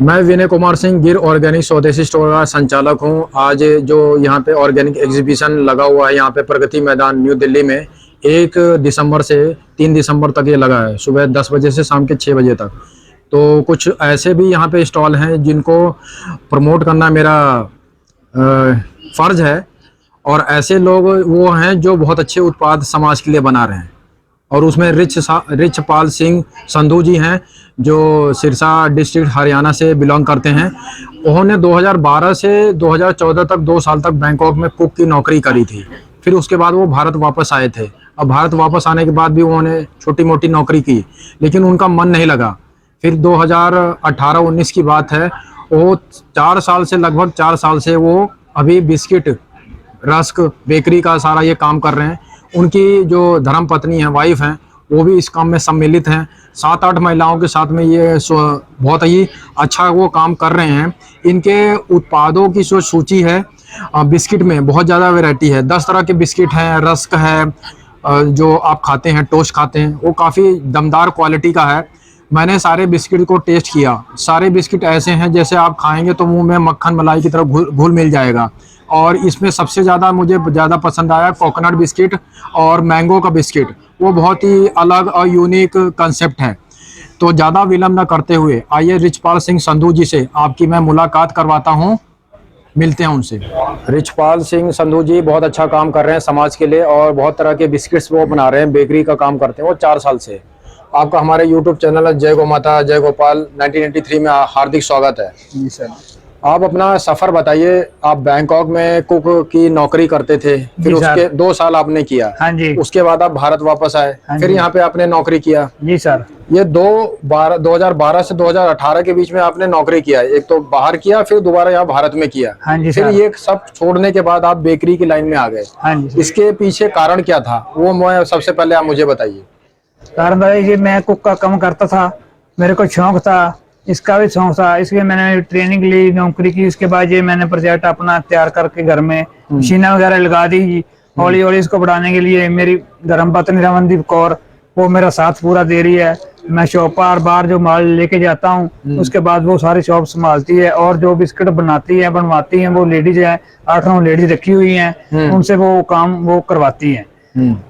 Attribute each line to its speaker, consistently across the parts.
Speaker 1: मैं विनय कुमार सिंह गिर ऑर्गेनिक स्वदेशी स्टोर का संचालक हूं। आज जो यहाँ पे ऑर्गेनिक एग्जीबिशन लगा हुआ है यहाँ पे प्रगति मैदान न्यू दिल्ली में 1 दिसंबर से 3 दिसंबर तक ये लगा है, सुबह 10 बजे से शाम के 6 बजे तक। तो कुछ ऐसे भी यहाँ पे स्टॉल हैं जिनको प्रमोट करना मेरा फर्ज है, और ऐसे लोग वो हैं जो बहुत अच्छे उत्पाद समाज के लिए बना रहे हैं। और उसमें रिचपाल सिंह संधू जी हैं जो सिरसा डिस्ट्रिक्ट हरियाणा से बिलोंग करते हैं। उन्होंने 2012 से 2014 तक 2 साल तक बैंकॉक में कुक की नौकरी करी थी। फिर उसके बाद वो भारत वापस आए थे। अब भारत वापस आने के बाद भी उन्होंने छोटी मोटी नौकरी की, लेकिन उनका मन नहीं लगा। फिर 2018-19 की बात है, वो 4 साल से लगभग 4 साल से वो अभी बिस्किट, रस्क, बेकरी का सारा ये काम कर रहे हैं। उनकी जो धर्मपत्नी है, वाइफ हैं, वो भी इस काम में सम्मिलित हैं। 7-8 महिलाओं के साथ में ये बहुत ही अच्छा वो काम कर रहे हैं। इनके उत्पादों की जो सूची है, बिस्किट में बहुत ज़्यादा वैरायटी है। 10 तरह के बिस्किट हैं, रस्क है, जो आप खाते हैं, टोस्ट खाते हैं, वो काफ़ी दमदार क्वालिटी का है। मैंने सारे बिस्किट को टेस्ट किया। सारे बिस्किट ऐसे हैं जैसे आप खाएंगे तो मुंह में मक्खन मलाई की तरह घुल मिल जाएगा। और इसमें सबसे ज़्यादा मुझे ज़्यादा पसंद आया कोकोनट बिस्किट और मैंगो का बिस्किट। वो बहुत ही अलग और यूनिक कंसेप्ट है। तो ज़्यादा विलम्ब न करते हुए आइए रिचपाल सिंह संधू जी से आपकी मैं मुलाकात करवाता हूँ, मिलते हैं उनसे। रिचपाल सिंह संधू जी बहुत अच्छा काम कर रहे हैं समाज के लिए, और बहुत तरह के बिस्किट्स वो बना रहे हैं, बेकरी का काम करते हैं वो 4 साल से। आपका हमारे यूट्यूब चैनल जय गौ माता जय गोपाल 1983 में हार्दिक स्वागत है।
Speaker 2: जी सर।
Speaker 1: आप अपना सफर बताइए। आप बैंकॉक में कुक की नौकरी करते थे, फिर उसके 2 साल आपने किया।
Speaker 2: हाँ जी।
Speaker 1: उसके बाद आप भारत वापस आए, फिर यहाँ पे आपने नौकरी किया।
Speaker 2: जी सर।
Speaker 1: ये 2012 से 2018 के बीच में आपने नौकरी किया। एक तो बाहर किया, फिर दोबारा यहाँ भारत में किया।
Speaker 2: हाँ जी
Speaker 1: फिर
Speaker 2: सर।
Speaker 1: ये सब छोड़ने के बाद आप बेकरी की लाइन में आ गए।
Speaker 2: हाँ जी सर।
Speaker 1: इसके पीछे कारण क्या था, वो मैं सबसे पहले आप मुझे बताइए।
Speaker 2: कारण भाई जी, मैं कुक का काम करता था, मेरे को शौक था, इसका भी शौक था, इसलिए मैंने ट्रेनिंग ली, नौकरी की। उसके बाद ये मैंने प्रोजेक्ट अपना तैयार करके घर में मशीनें वगैरह लगा दी। हौली हौली इसको बढ़ाने के लिए मेरी धर्मपत्नी रमनदीप कौर वो मेरा साथ पूरा दे रही है। मैं शॉप पर बाहर जो माल लेके जाता हूँ, उसके बाद वो सारी शॉप संभालती है। और जो बिस्किट बनवाती है वो लेडीज है, 8-9 लेडीज रखी हुई हैं, उनसे वो काम वो करवाती है।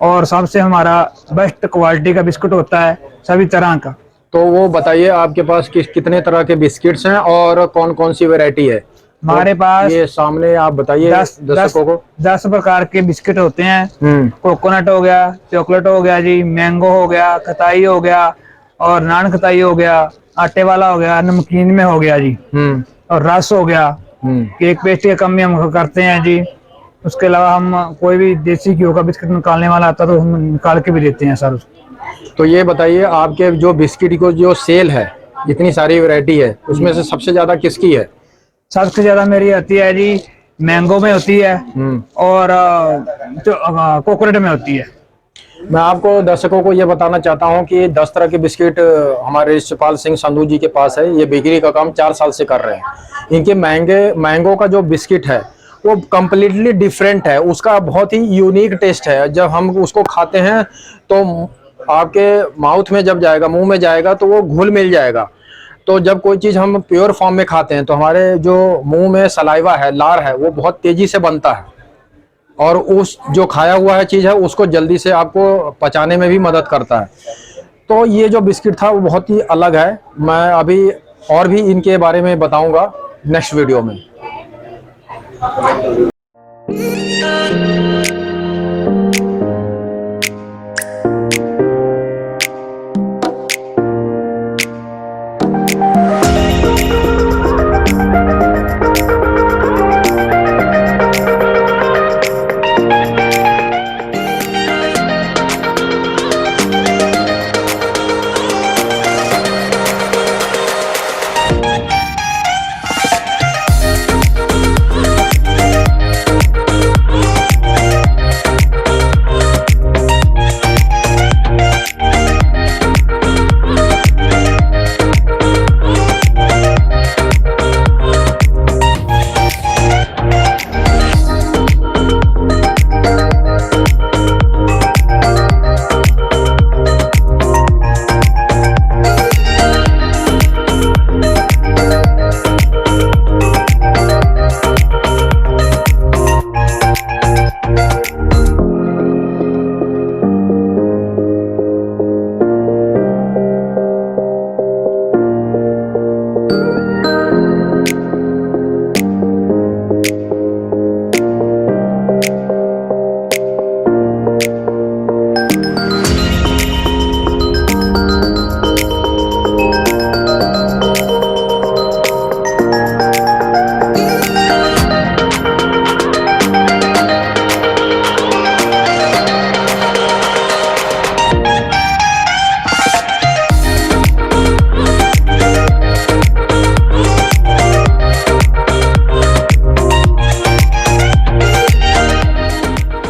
Speaker 2: और सबसे हमारा बेस्ट क्वालिटी का बिस्कुट होता है, सभी तरह का।
Speaker 1: तो वो बताइए आपके पास कितने तरह के बिस्किट्स हैं और कौन कौन सी वैरायटी है
Speaker 2: हमारे पास?
Speaker 1: ये सामने आप बताइए दर्शकों को।
Speaker 2: 10 प्रकार के बिस्किट होते हैं। कोकोनट हो गया, चॉकलेट हो गया जी, मैंगो हो गया, खताई हो गया, और नान खताई हो गया, आटे वाला हो गया, नमकीन में हो गया जी, और रस हो गया। केक पेस्ट्री का कम भी हम करते हैं जी। उसके अलावा हम कोई भी देसी घी का बिस्किट निकालने वाला आता तो हम निकाल के भी देते हैं सर।
Speaker 1: तो ये बताइए आपके जो बिस्किट को जो सेल है, इतनी सारी वैरायटी है, उसमें से सबसे ज्यादा किसकी है?
Speaker 2: सबसे ज्यादा मेरी आती है जी मैंगो में होती है, और कोकोनट में होती है।
Speaker 1: मैं आपको दर्शकों को ये बताना चाहता हूँ कि 10 तरह के बिस्किट हमारे रिचपाल सिंह संधू जी के पास है। ये बेकरी का काम 4 साल से कर रहे हैं। इनके मैंगो का जो बिस्किट है वो कम्प्लीटली डिफरेंट है, उसका बहुत ही यूनिक टेस्ट है। जब हम उसको खाते हैं तो आपके माउथ में जब जाएगा, मुंह में जाएगा, तो वो घुल मिल जाएगा। तो जब कोई चीज़ हम प्योर फॉर्म में खाते हैं तो हमारे जो मुंह में सलाइवा है, लार है, वो बहुत तेजी से बनता है, और उस जो खाया हुआ है चीज़ है उसको जल्दी से आपको पचाने में भी मदद करता है। तो ये जो बिस्किट था वो बहुत ही अलग है। मैं अभी और भी इनके बारे में बताऊंगा नेक्स्ट वीडियो में।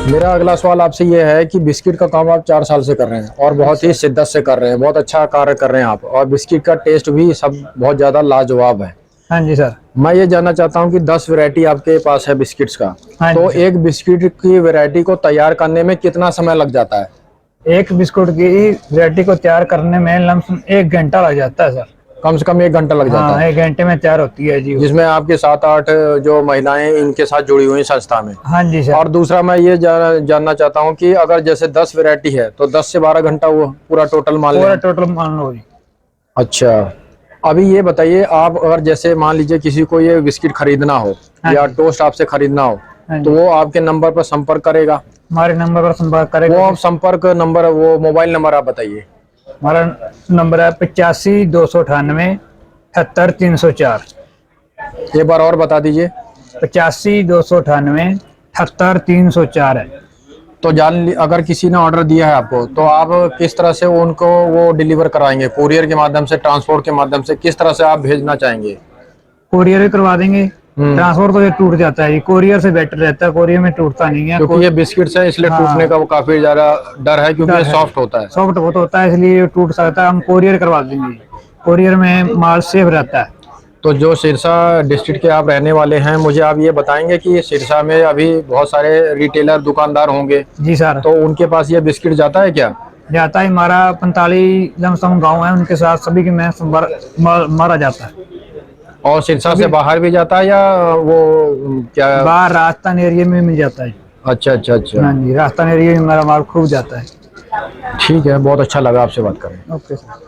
Speaker 1: मेरा अगला सवाल आपसे ये है कि बिस्किट का काम आप 4 साल से कर रहे हैं और बहुत ही शिद्दत से कर रहे हैं, बहुत अच्छा कार्य कर रहे हैं आप, और बिस्किट का टेस्ट भी सब बहुत ज़्यादा लाजवाब है।
Speaker 2: हाँ जी सर।
Speaker 1: मैं ये जानना चाहता हूँ कि 10 वैरायटी आपके पास है बिस्किट्स का,
Speaker 2: हाँ जी
Speaker 1: तो
Speaker 2: सर।
Speaker 1: एक बिस्किट की वैरायटी को तैयार करने में कितना समय लग जाता है?
Speaker 2: एक बिस्कुट की वैरायटी को तैयार करने में लमसम 1 घंटा लग जाता है सर।
Speaker 1: कम से कम 1 घंटा लग जाता
Speaker 2: हाँ,
Speaker 1: है,
Speaker 2: 1 घंटे में तैयार होती है जी वो।
Speaker 1: जिसमें आपके 7-8 जो महिलाएं इनके साथ जुड़ी हुई हैं संस्था में।
Speaker 2: हाँ जी सर।
Speaker 1: और दूसरा मैं ये जानना चाहता हूँ कि अगर जैसे 10 वैरायटी है तो 10 से 12 घंटा वो पूरा टोटल मान
Speaker 2: पूरा
Speaker 1: लें।
Speaker 2: टोटल मान लो जी।
Speaker 1: अच्छा, अभी ये बताइए, आप अगर जैसे मान लीजिए किसी को ये बिस्किट खरीदना हो
Speaker 2: हाँ
Speaker 1: या
Speaker 2: जी।
Speaker 1: टोस्ट आपसे खरीदना हो,
Speaker 2: हाँ
Speaker 1: तो
Speaker 2: जी।
Speaker 1: वो आपके नंबर पर संपर्क करेगा।
Speaker 2: हमारे नंबर पर संपर्क
Speaker 1: वो
Speaker 2: करेगा।
Speaker 1: आप संपर्क नंबर, वो मोबाइल नंबर आप बताइए।
Speaker 2: हमारा नंबर है 85 298 78 304।
Speaker 1: एक बार और बता दीजिए।
Speaker 2: 85 298 78 304 है।
Speaker 1: तो अगर किसी ने ऑर्डर दिया है आपको, तो आप किस तरह से उनको वो डिलीवर कराएंगे? कुरियर के माध्यम से, ट्रांसपोर्ट के माध्यम से, किस तरह से आप भेजना चाहेंगे?
Speaker 2: कोरियर भी करवा देंगे। ट्रांसपोर्ट तो ये टूट जाता है, कोरियर से बेटर रहता है, कोरियर में टूटता नहीं है।
Speaker 1: क्योंकि ये बिस्किट्स है इसलिए
Speaker 2: हाँ,
Speaker 1: टूटने का वो काफी ज्यादा डर है, क्योंकि ये सॉफ्ट होता है।
Speaker 2: सॉफ्ट बहुत होता है, इसलिए ये टूट सकता है। हम कोरियर करवा देंगे, कोरियर में माल सेफ रहता है।
Speaker 1: तो जो सिरसा डिस्ट्रिक्ट के आप रहने वाले हैं, मुझे आप ये बताएंगे कि सिरसा में अभी बहुत सारे रिटेलर दुकानदार होंगे,
Speaker 2: जी सर।
Speaker 1: तो उनके पास ये बिस्किट जाता है क्या?
Speaker 2: जाता है, हमारा 45 लमसम गाँव है, उनके साथ सभी के में मारा जाता है।
Speaker 1: और सिरसा से बाहर भी जाता है या वो क्या?
Speaker 2: बाहर राजस्थान एरिया में मिल जाता है।
Speaker 1: अच्छा अच्छा अच्छा,
Speaker 2: हाँ जी, राजस्थान एरिया में हमारा माल खूब जाता है।
Speaker 1: ठीक है, बहुत अच्छा लगा आपसे बात करें।
Speaker 2: Okay sir.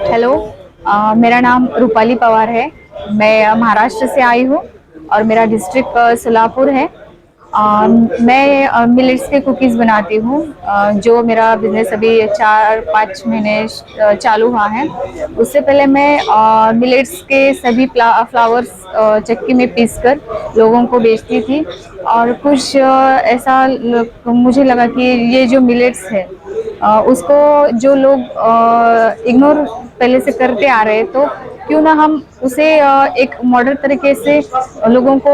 Speaker 3: हेलो, मेरा नाम रूपाली पवार है। मैं महाराष्ट्र से आई हूँ और मेरा डिस्ट्रिक्ट सोलापुर है। मैं मिलेट्स के कुकीज़ बनाती हूँ, जो मेरा बिजनेस अभी 4-5 महीने चालू हुआ है। उससे पहले मैं मिलेट्स के सभी फ्लावर्स चक्की में पीसकर लोगों को बेचती थी। और कुछ ऐसा मुझे लगा कि ये जो मिलेट्स है उसको जो लोग इग्नोर पहले से करते आ रहे हैं, तो क्यों ना हम उसे एक मॉडर्न तरीके से लोगों को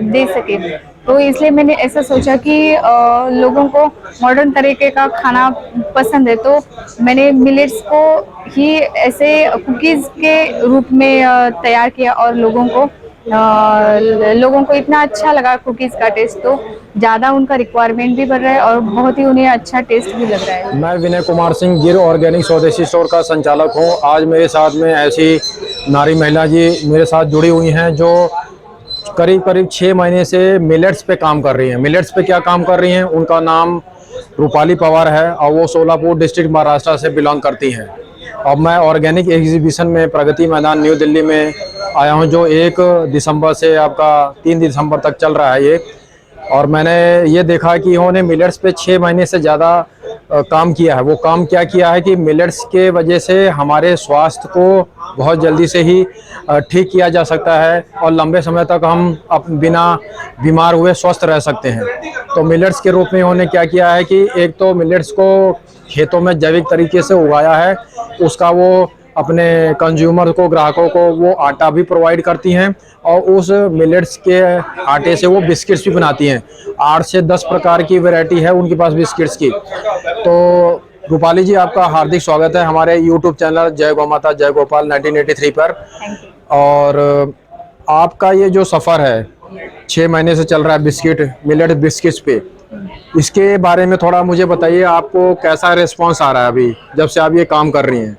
Speaker 3: दे सके। तो इसलिए मैंने ऐसा सोचा कि लोगों को मॉडर्न तरीके का खाना पसंद है, तो मैंने मिलेट्स को ही ऐसे कुकीज़ के रूप में तैयार किया और लोगों को इतना अच्छा लगा कुकीज़ का टेस्ट, तो ज़्यादा उनका रिक्वायरमेंट भी बढ़ रहा है और बहुत ही उन्हें अच्छा टेस्ट भी लग रहा है।
Speaker 1: मैं विनय कुमार सिंह, गिर ऑर्गेनिक स्वदेशी स्टोर का संचालक हूं। आज मेरे साथ में ऐसी नारी महिला जी मेरे साथ जुड़ी हुई हैं जो करीब करीब 6 महीने से मिलेट्स पे काम कर रही हैं। मिलेट्स पे क्या काम कर रही हैं, उनका नाम रूपाली पवार है और वो सोलापुर डिस्ट्रिक्ट महाराष्ट्र से बिलोंग करती हैं। अब मैं ऑर्गेनिक एग्जीबिशन में प्रगति मैदान न्यू दिल्ली में आया हूं, जो 1 दिसंबर से आपका 3 दिसंबर तक चल रहा है ये। और मैंने ये देखा कि इन्होंने मिलेट्स पे 6 महीने से ज़्यादा काम किया है। वो काम क्या किया है कि मिलेट्स के वजह से हमारे स्वास्थ्य को बहुत जल्दी से ही ठीक किया जा सकता है और लंबे समय तक हम बिना बीमार हुए स्वस्थ रह सकते हैं। तो मिलेट्स के रूप में उन्होंने क्या किया है कि एक तो मिलेट्स को खेतों में जैविक तरीके से उगाया है, उसका वो अपने कंज्यूमर को, ग्राहकों को वो आटा भी प्रोवाइड करती हैं और उस मिलेट्स के आटे से वो बिस्किट्स भी बनाती हैं। 8 से 10 प्रकार की वैरायटी है उनके पास बिस्किट्स की। तो रूपाली जी, आपका हार्दिक स्वागत है हमारे यूट्यूब चैनल जय गौ माता जय गोपाल 1983 पर। और आपका ये जो सफ़र है 6 महीने से चल रहा है बिस्किट, मिलेट बिस्किट्स पे, इसके बारे में थोड़ा मुझे बताइए, आपको कैसा रिस्पॉन्स आ रहा है अभी जब से आप ये काम कर रही हैं?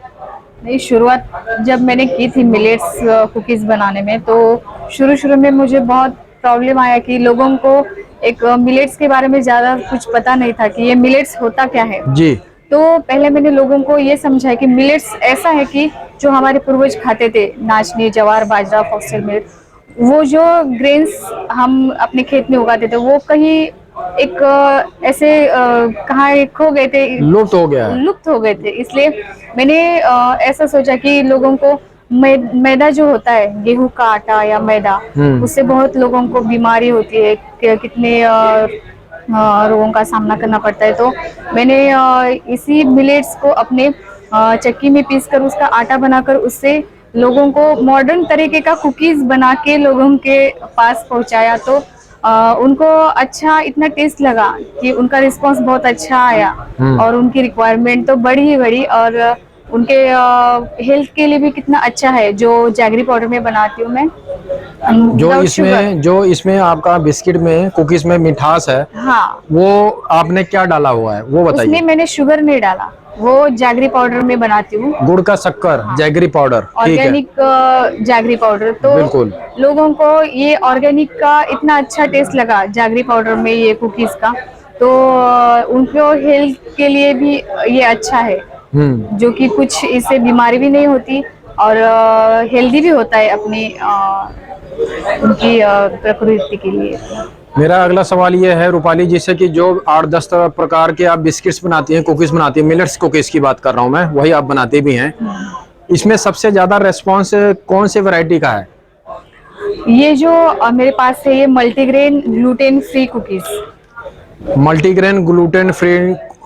Speaker 3: नहीं, शुरुआत जब मैंने की थी मिलेट्स कुकीज बनाने में, तो शुरू में मुझे बहुत प्रॉब्लम आया कि लोगों को एक मिलेट्स के बारे में ज़्यादा कुछ पता नहीं था कि ये मिलेट्स होता क्या है
Speaker 1: जी।
Speaker 3: तो पहले मैंने लोगों को ये समझाया कि मिलेट्स ऐसा है कि जो हमारे पूर्वज खाते थे, नाचनी, जवार, बाजरा, फॉक्सटेल मिलेट, वो जो ग्रेन्स हम अपने खेत में उगाते थे वो कहीं एक ऐसे कहाँ खो गए थे,
Speaker 1: लुप्त हो गया है।
Speaker 3: लुप्त हो गए थे। इसलिए मैंने ऐसा सोचा कि लोगों को मैदा जो होता है, गेहूं का आटा या मैदा, उससे बहुत लोगों को बीमारी होती है, कितने रोगों का सामना करना पड़ता है। तो मैंने इसी मिलेट्स को अपने चक्की में पीसकर उसका आटा बनाकर उससे लोगों को मॉडर्न तरीके का कुकीज बना के लोगों के पास पहुंचाया। तो उनको अच्छा इतना टेस्ट लगा कि उनका रिस्पांस बहुत अच्छा आया और उनकी रिक्वायरमेंट तो बढ़ी ही बढ़ी। और उनके हेल्थ के लिए भी कितना अच्छा है जो जैगरी पाउडर में बनाती हूँ मैं,
Speaker 1: जो इसमें आपका बिस्किट में, कुकीज में मिठास है,
Speaker 3: हाँ,
Speaker 1: वो आपने क्या डाला हुआ है वो बताइए।
Speaker 3: उसमें मैंने शुगर नहीं डाला, वो जैगरी पाउडर में बनाती हूँ,
Speaker 1: गुड़ का शक्कर, हाँ। जैगरी पाउडर, ठीक है,
Speaker 3: ऑर्गेनिक जैगरी पाउडर। तो
Speaker 1: बिल्कुल
Speaker 3: लोगों को ये ऑर्गेनिक का इतना अच्छा टेस्ट लगा जैगरी पाउडर में ये कुकीज का, तो उनको हेल्थ के लिए भी ये अच्छा है, जो कि कुछ इससे बीमारी भी नहीं होती और हेल्दी भी होता है अपनी उनकी प्रकृति के लिए।
Speaker 1: मेरा अगला सवाल ये है रूपाली जी से कि जो 8-10 प्रकार के आप बिस्किट्स बनाती हैं, कुकीज बनाती हैं, मिलेट्स कुकीज की बात कर रहा हूँ मैं, वही आप बनाती भी हैं, इसमें सबसे ज्यादा रेस्पॉन्स कौन से वैरायटी का है?
Speaker 3: ये जो मेरे पास है ये multigrain gluten free cookies,
Speaker 1: multigrain gluten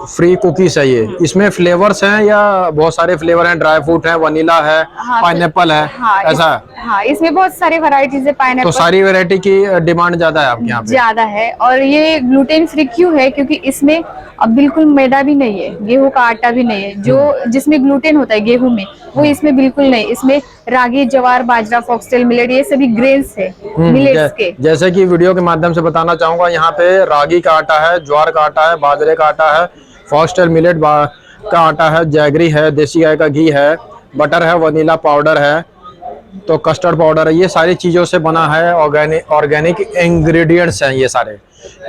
Speaker 1: free cookies है ये। इसमें फ्लेवर्स हैं या बहुत सारे फ्लेवर हैं? ड्राई फ्रूट है, वनीला है,
Speaker 3: हाँ,
Speaker 1: पाइनएप्पल है,
Speaker 3: हाँ,
Speaker 1: ऐसा?
Speaker 3: हाँ, इसमें बहुत सारी वैरायटीज है। पाइनएप्पल,
Speaker 1: तो सारी वैरायटी की डिमांड ज्यादा है आपके यहाँ पे?
Speaker 3: ज्यादा है। और ये ग्लूटेन फ्री क्यों है? क्योंकि इसमें अब बिल्कुल मैदा भी नहीं है, गेहूं का आटा भी नहीं है, जो जिसमें ग्लूटेन होता है गेहूं में, वो इसमें बिल्कुल नहीं। इसमें रागी, जवार, बाजरा, फॉक्सटेल मिलेट, ये सभी ग्रेन्स है मिलेट्स के।
Speaker 1: जैसे कि वीडियो के माध्यम से बताना चाहूंगा, यहाँ पे रागी का आटा है, ज्वार का आटा है, बाजरे का आटा है, फॉक्सटेल मिलेट का आटा है, जैगरी है, देसी गाय का घी है, बटर है, वनीला पाउडर है, तो कस्टर्ड पाउडर है, ये सारी चीज़ों से बना है, ऑर्गेनिक इंग्रेडिएंट्स हैं ये सारे।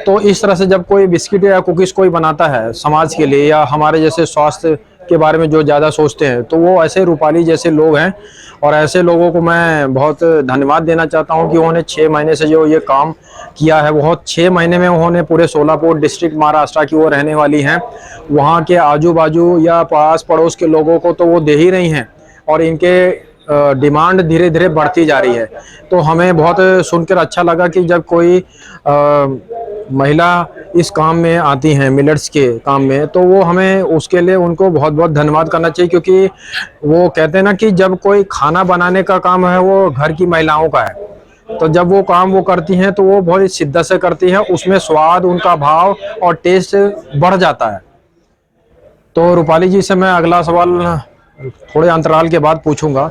Speaker 1: तो इस तरह से जब कोई बिस्किट या कुकीज़ कोई बनाता है समाज के लिए या हमारे जैसे स्वास्थ्य के बारे में जो ज़्यादा सोचते हैं, तो वो ऐसे रूपाली जैसे लोग हैं। और ऐसे लोगों को मैं बहुत धन्यवाद देना चाहता हूं कि उन्होंने 6 महीने से जो ये काम किया है, बहुत 6 महीने में उन्होंने पूरे सोलापुर डिस्ट्रिक्ट महाराष्ट्र की वो रहने वाली हैं, वहाँ के आजू बाजू या पास पड़ोस के लोगों को तो वो दे ही रही हैं और इनके डिमांड धीरे धीरे बढ़ती जा रही है। तो हमें बहुत सुनकर अच्छा लगा कि जब कोई महिला इस काम में आती हैं, मिलेट्स के काम में, तो वो हमें उसके लिए उनको बहुत बहुत धन्यवाद करना चाहिए। क्योंकि वो कहते हैं ना कि जब कोई खाना बनाने का काम है वो घर की महिलाओं का है, तो जब वो काम वो करती हैं तो वो बहुत शिद्दत से करती हैं, उसमें स्वाद, उनका भाव और टेस्ट बढ़ जाता है। तो रूपाली जी से मैं अगला सवाल थोड़े अंतराल के बाद पूछूंगा।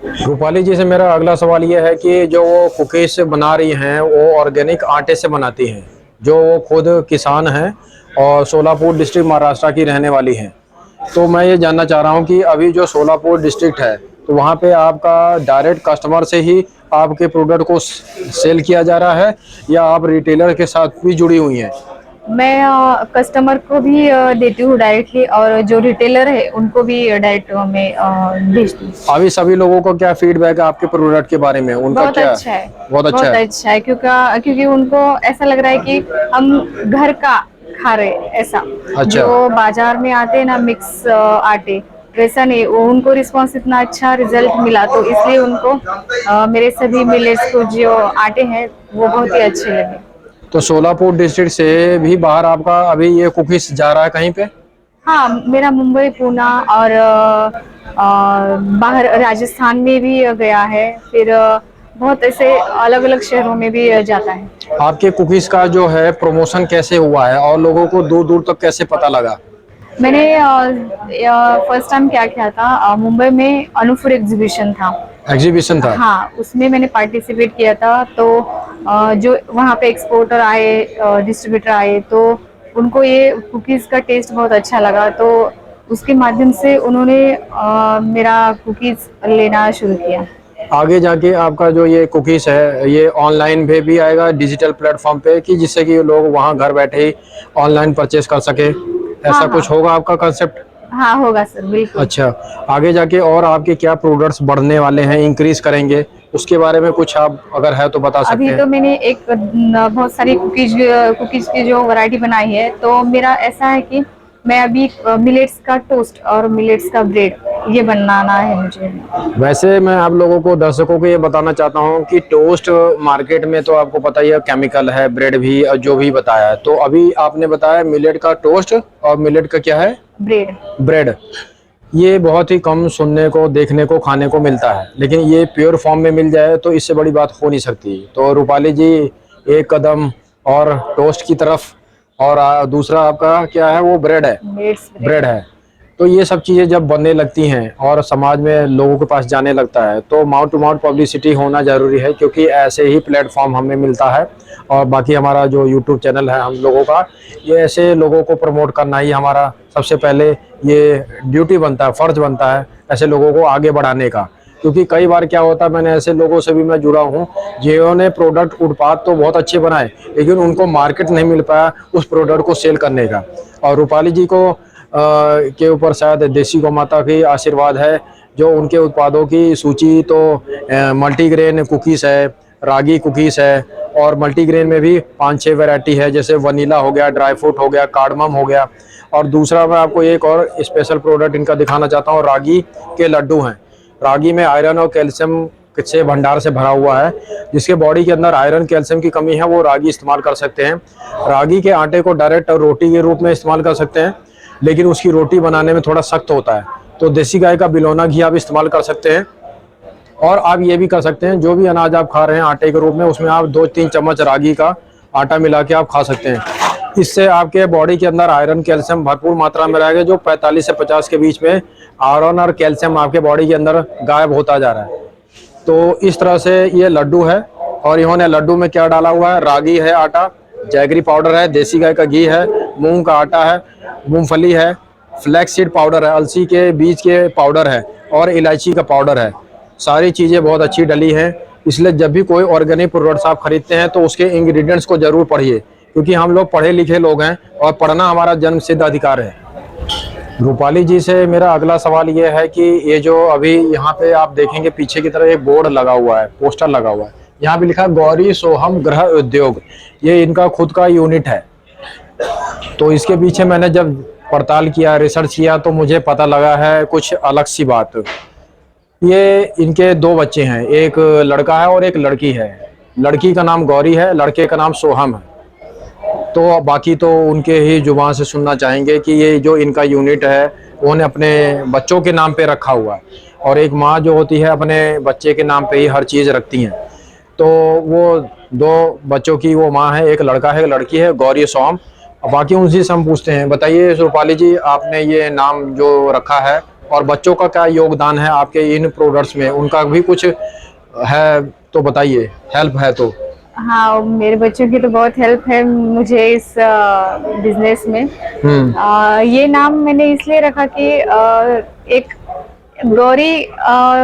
Speaker 1: रूपाली जी से मेरा अगला सवाल ये है कि जो वो कुकीज बना रही हैं वो ऑर्गेनिक आटे से बनाती हैं, जो वो खुद किसान हैं और सोलापुर डिस्ट्रिक्ट महाराष्ट्र की रहने वाली हैं। तो मैं ये जानना चाह रहा हूँ कि अभी जो सोलापुर डिस्ट्रिक्ट है, तो वहाँ पे आपका डायरेक्ट कस्टमर से ही आपके प्रोडक्ट को सेल किया जा रहा है या आप रिटेलर के साथ भी जुड़ी हुई हैं?
Speaker 3: मैं कस्टमर को भी देती हूँ डायरेक्टली, और जो रिटेलर है उनको भी डायरेक्ट में भेजती हूँ।
Speaker 1: अभी सभी लोगों को क्या फीडबैक है आपके प्रोडक्ट के बारे में? उनका
Speaker 3: बहुत
Speaker 1: क्या?
Speaker 3: अच्छा है,
Speaker 1: बहुत अच्छा है,
Speaker 3: क्योंकि उनको ऐसा लग रहा है कि हम घर का खा रहे ऐसा।
Speaker 1: अच्छा।
Speaker 3: जो बाजार में आते हैं ना मिक्स आटे, वैसा नहीं, वो उनको रिस्पांस इतना अच्छा रिजल्ट मिला, तो इसलिए उनको मेरे सभी मिलेट्स को जो आटे हैं वो बहुत ही अच्छे लगे।
Speaker 1: तो सोलापुर डिस्ट्रिक्ट से भी बाहर आपका अभी ये कुकीज जा रहा है कहीं पे?
Speaker 3: हाँ, मेरा मुंबई, पूना और बाहर राजस्थान में भी गया है, फिर बहुत ऐसे अलग अलग शहरों में भी जाता है।
Speaker 1: आपके कुकीज का जो है प्रमोशन कैसे हुआ है और लोगों को दूर दूर तक कैसे पता लगा?
Speaker 3: मैंने फर्स्ट टाइम क्या किया था, मुंबई में अनूफुर एग्जीबिशन था।
Speaker 1: एग्जीबिशन था?
Speaker 3: हाँ, उसमें मैंने पार्टिसिपेट किया था। तो जो वहाँ पे एक्सपोर्टर आए, डिस्ट्रीब्यूटर आए, तो उनको ये कुकीज़ का टेस्ट बहुत अच्छा लगा, तो उसके माध्यम से उन्होंने मेरा कुकीज़ लेना शुरू किया।
Speaker 1: आगे जाके आपका जो ये कुकीज है ये ऑनलाइन पे भी आएगा, डिजिटल प्लेटफॉर्म पे, कि जिससे कि लोग वहाँ घर बैठे ही ऑनलाइन परचेस कर सके, ऐसा
Speaker 3: हाँ,
Speaker 1: कुछ होगा आपका कंसेप्ट?
Speaker 3: हाँ, होगा सर, बिल्कुल।
Speaker 1: अच्छा, आगे जाके और आपके क्या प्रोडक्ट्स बढ़ने वाले हैं, इंक्रीज करेंगे, उसके बारे में कुछ आप अगर है तो बता सकते
Speaker 3: अभी
Speaker 1: हैं?
Speaker 3: तो मैंने एक बहुत सारी कुकीज की जो वैरायटी बनाई है, तो मेरा ऐसा है कि मैं अभी मिलेट्स का टोस्ट और मिलेट्स का ब्रेड ये बनाना है मुझे।
Speaker 1: वैसे मैं आप लोगों को, दर्शकों को ये बताना चाहता हूँ कि टोस्ट मार्केट में तो आपको पता ही है केमिकल है, ब्रेड भी जो भी बताया है, तो अभी आपने बताया मिलेट का टोस्ट और मिलेट का क्या है?
Speaker 3: ब्रेड।
Speaker 1: ब्रेड। ये बहुत ही कम सुनने को, देखने को, खाने को मिलता है, लेकिन ये प्योर फॉर्म में मिल जाए तो इससे बड़ी बात हो नहीं सकती। तो रूपाली जी एक कदम और टोस्ट की तरफ, और दूसरा आपका क्या है? वो ब्रेड है,
Speaker 3: मिलेट्स
Speaker 1: ब्रेड है। तो ये सब चीज़ें जब बनने लगती हैं और समाज में लोगों के पास जाने लगता है तो माउथ टू माउथ पब्लिसिटी होना ज़रूरी है, क्योंकि ऐसे ही प्लेटफॉर्म हमें मिलता है। और बाकी हमारा जो यूट्यूब चैनल है हम लोगों का, ये ऐसे लोगों को प्रमोट करना ही हमारा सबसे पहले ये ड्यूटी बनता है, फ़र्ज बनता है ऐसे लोगों को आगे बढ़ाने का। क्योंकि कई बार क्या होता है, मैंने ऐसे लोगों से भी मैं जुड़ा हूँ जिन्होंने प्रोडक्ट, उत्पाद तो बहुत अच्छे बनाए, लेकिन उनको मार्केट नहीं मिल पाया उस प्रोडक्ट को सेल करने का। और रूपाली जी को के ऊपर शायद देसी गौ माता की आशीर्वाद है, जो उनके उत्पादों की सूची तो मल्टीग्रेन कुकीज़ है, रागी कुकीज़ है, और मल्टीग्रेन में भी 5-6 वैरायटी है, जैसे वनीला हो गया, ड्राई फ्रूट हो गया, कार्डमम हो गया। और दूसरा मैं आपको एक और स्पेशल प्रोडक्ट इनका दिखाना चाहता हूँ, रागी के लड्डू हैं। रागी में आयरन और कैल्शियम से भंडार से भरा हुआ है, जिसके बॉडी के अंदर आयरन कैल्शियम की कमी है वो रागी इस्तेमाल कर सकते हैं। रागी के आटे को डायरेक्ट रोटी के रूप में इस्तेमाल कर सकते हैं, लेकिन उसकी रोटी बनाने में थोड़ा सख्त होता है, तो देसी गाय का बिलौना घी आप इस्तेमाल कर सकते हैं। और आप ये भी कर सकते हैं, जो भी अनाज आप खा रहे हैं आटे के रूप में, उसमें आप 2-3 चम्मच रागी का आटा मिला के आप खा सकते हैं। इससे आपके बॉडी के अंदर आयरन कैल्शियम भरपूर मात्रा में रहेगा, जो 45 से 50 के बीच में आयरन और कैल्शियम आपके बॉडी के अंदर गायब होता जा रहा है। तो इस तरह से ये लड्डू है, और इन्होंने लड्डू में क्या डाला हुआ है? रागी है आटा, जैगरी पाउडर है, देसी गाय का घी है, मूंग का आटा है, मूंगफली है, फ्लैक्स सीड पाउडर है, अलसी के बीज के पाउडर है, और इलायची का पाउडर है। सारी चीज़ें बहुत अच्छी डली हैं, इसलिए जब भी कोई ऑर्गेनिक प्रोडक्ट्स आप खरीदते हैं तो उसके इंग्रेडिएंट्स को जरूर पढ़िए, क्योंकि हम लोग पढ़े लिखे लोग हैं और पढ़ना हमारा जन्म सिद्ध अधिकार है। रूपाली जी से मेरा अगला सवाल ये है कि ये जो अभी यहाँ पे आप देखेंगे पीछे की तरफ एक बोर्ड लगा हुआ है, पोस्टर लगा हुआ है, यहाँ पे लिखा है गौरी सोहम गृह उद्योग। ये इनका खुद का यूनिट है। तो इसके पीछे मैंने जब पड़ताल किया, रिसर्च किया, तो मुझे पता लगा है कुछ अलग सी बात। ये इनके 2 बच्चे हैं, एक लड़का है और एक लड़की है। लड़की का नाम गौरी है, लड़के का नाम सोहम है। तो बाकी तो उनके ही जुबान से सुनना चाहेंगे कि ये जो इनका यूनिट है उन्होंने अपने बच्चों के नाम पे रखा हुआ है, और एक माँ जो होती है अपने बच्चे के नाम पे ही हर चीज़ रखती हैं। तो वो 2 बच्चों की वो माँ है, एक लड़का है, एक लड़की है, गौरी सोहम। बाकी उनसे हम पूछते हैं, बताइए रूपाली जी, आपने ये नाम जो रखा है और बच्चों का क्या योगदान है आपके इन प्रोडक्ट्स में, उनका भी कुछ है तो बताइए, हेल्प है तो।
Speaker 3: हाँ, मेरे बच्चों की तो बहुत हेल्प है मुझे इस बिजनेस में। ये नाम मैंने इसलिए रखा कि एक गौरी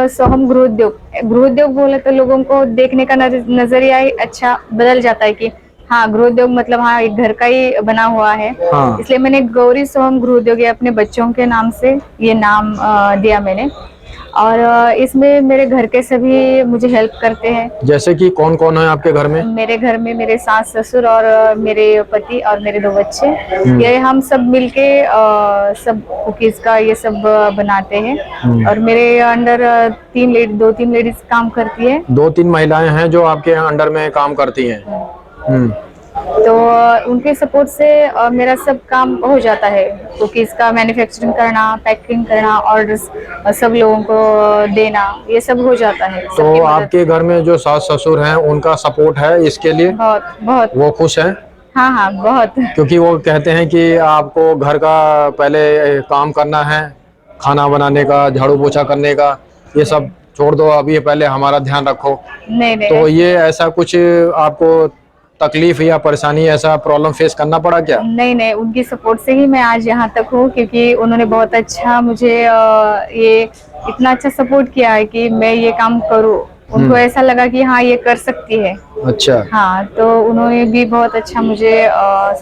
Speaker 3: सोहम गृहोद्योग बोले तो लोगों को देखने का नजरिया ही अच्छा बदल जाता है कि हाँ, गृहोद्योग मतलब हाँ एक घर का ही बना हुआ है।
Speaker 1: हाँ।
Speaker 3: इसलिए मैंने गौरी सोहम गृहोद्योग अपने बच्चों के नाम से ये नाम दिया मैंने। और इसमें मेरे घर के सभी मुझे हेल्प करते हैं।
Speaker 1: जैसे कि कौन कौन है आपके घर में?
Speaker 3: मेरे घर में मेरे सास ससुर और मेरे पति और मेरे 2 बच्चे, ये हम सब मिलके सब कुकीज का ये सब बनाते हैं। और मेरे अंडर 2-3 लेडीज काम करती है।
Speaker 1: 2-3 महिलाएं हैं जो आपके अंडर में काम करती हैं। हम्म।
Speaker 3: तो उनके सपोर्ट से मेरा सब काम हो जाता है। कुकीज का मैन्युफैक्चरिंग करना, पैकिंग करना, ऑर्डर्स सब लोगों को देना, ये सब हो जाता है।
Speaker 1: तो
Speaker 3: सबकी मदद।
Speaker 1: आपके घर में जो सास ससुर हैं उनका सपोर्ट है इसके लिए?
Speaker 3: बहुत बहुत।
Speaker 1: वो खुश हैं?
Speaker 3: हाँ हाँ बहुत।
Speaker 1: क्योंकि वो कहते हैं कि आपको घर का पहले काम करना है, खाना बनाने का, झाड़ू पोछा करने का, ये सब छोड़ दो, अभी पहले हमारा ध्यान रखो।
Speaker 3: नहीं नहीं।
Speaker 1: तो ये ऐसा कुछ आपको तकलीफ या परेशानी, ऐसा प्रॉब्लम फेस करना पड़ा क्या?
Speaker 3: नहीं नहीं, उनकी सपोर्ट से ही मैं आज यहाँ तक हूँ, क्योंकि उन्होंने बहुत अच्छा मुझे ये इतना अच्छा सपोर्ट किया है कि मैं ये काम करूँ। उनको ऐसा लगा कि हाँ ये कर सकती है।
Speaker 1: अच्छा।
Speaker 3: हाँ, तो उन्होंने भी बहुत अच्छा मुझे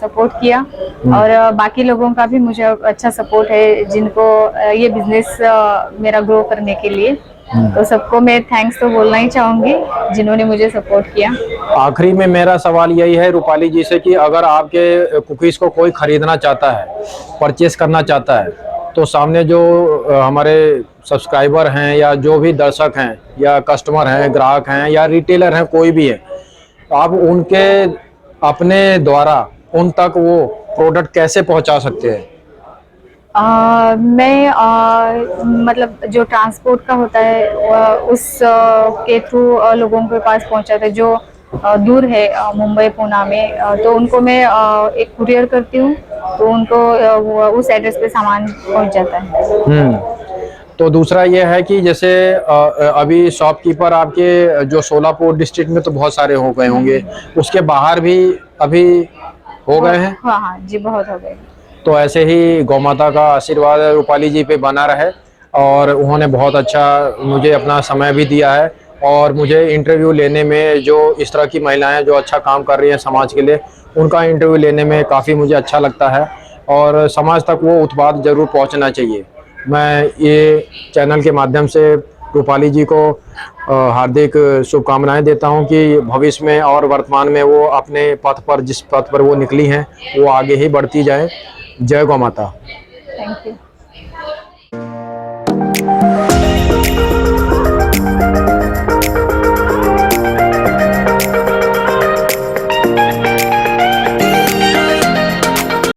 Speaker 3: सपोर्ट किया। और बाकी लोगों का भी मुझे अच्छा सपोर्ट है, जिनको ये बिजनेस मेरा ग्रो करने के लिए। तो सबको मैं थैंक्स तो बोलना ही चाहूंगी जिन्होंने मुझे सपोर्ट किया।
Speaker 1: आखिरी में मेरा सवाल यही है रूपाली जी से कि अगर आपके कुकीज़ को कोई खरीदना चाहता है, परचेस करना चाहता है, तो सामने जो हमारे सब्सक्राइबर हैं या जो भी दर्शक हैं या कस्टमर हैं, ग्राहक हैं या रिटेलर हैं, कोई भी है, आप उनके अपने द्वारा उन तक वो प्रोडक्ट कैसे पहुंचा सकते हैं?
Speaker 3: मैं मतलब जो ट्रांसपोर्ट का होता है उस के थ्रू लोगों के पास पहुंचाता है, जो दूर है मुंबई पूना में, तो उनको मैं एक कुरियर करती हूँ, तो उनको उस एड्रेस पे सामान पहुंच जाता है।
Speaker 1: तो दूसरा ये है कि जैसे अभी शॉपकीपर आपके जो सोलापुर डिस्ट्रिक्ट में तो बहुत सारे हो गए होंगे, उसके बाहर भी अभी हो गए हैं?
Speaker 3: हाँ हाँ जी, बहुत हो गए।
Speaker 1: तो ऐसे ही गौ माता का आशीर्वाद रूपाली जी पे बना रहे, और उन्होंने बहुत अच्छा मुझे अपना समय भी दिया है, और मुझे इंटरव्यू लेने में जो इस तरह की महिलाएं जो अच्छा काम कर रही हैं समाज के लिए, उनका इंटरव्यू लेने में काफ़ी मुझे अच्छा लगता है, और समाज तक वो उत्पाद ज़रूर पहुंचना चाहिए। मैं ये चैनल के माध्यम से रूपाली जी को हार्दिक शुभकामनाएं देता हूं कि भविष्य में और वर्तमान में वो अपने पथ पर, जिस पथ पर वो निकली हैं, वो आगे ही बढ़ती जाए। जय गौ माता।
Speaker 3: Thank you.